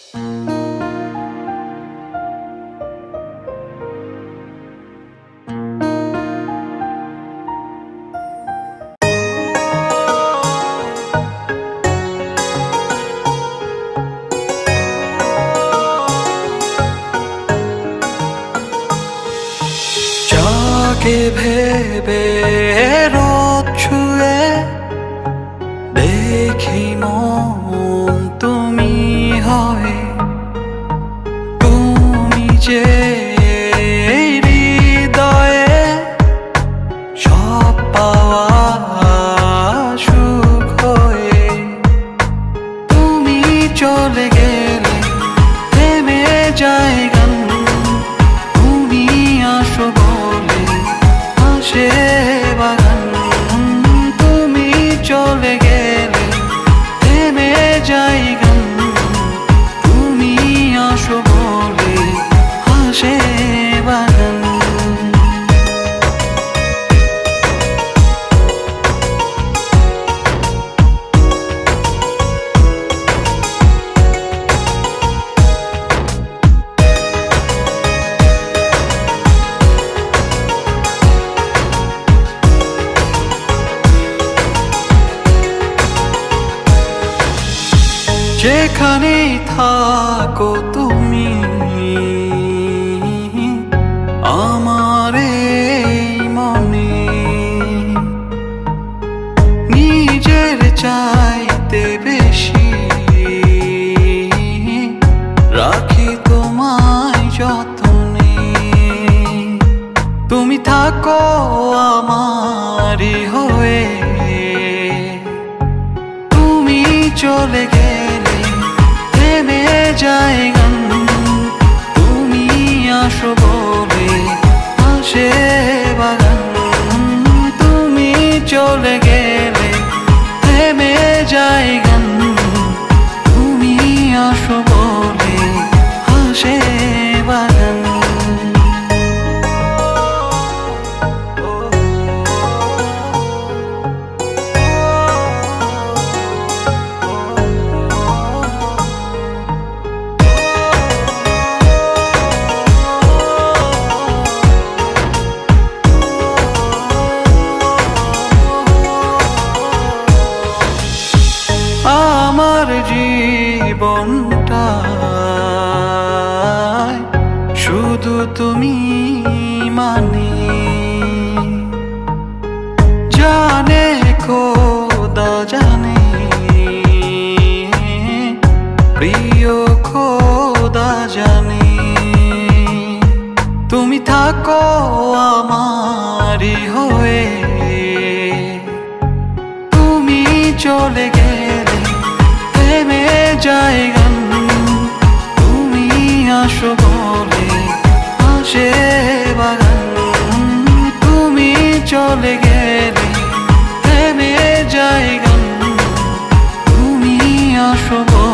যাকে ভেবে রোদ ছুঁয়ে দেখি মন তুমি হয়, তুমি যে হৃদয়ে সব পাওয়া সুখ হয়ে। তুমি চলে গেলে থেমে যায় গান, তুমি আসো বলে আসে বাগান। তুমি চলে গেলে থেমে যায় গান, তুমি আসো বলে আসে বাগান। যেখানেই থাকো তুমি আমার এই মনে, নিজের চাইতে বেশি রাখি তোমায় যতনে। তুমি থাকো আমারই হয়ে, তুমি চলে গেলে থেমে যায় গান, তুমি আসো বলে আসে বাগান। তুমি চলে গেলে থেমে যায় গান, তুমি আসো বলে আসে বাগান। আমার জীবনটা শুধু তুমি মানে, জানে খোদা জানে, প্রিয় খোদা জানে। তুমি থাকো আমারই হয়ে, তুমি চলে গেলে থেমে যায় গান, তুমি আসো বলে আসে বাগান। তুমি চলে গেলে থেমে যায় গান, তুমি আসো বলে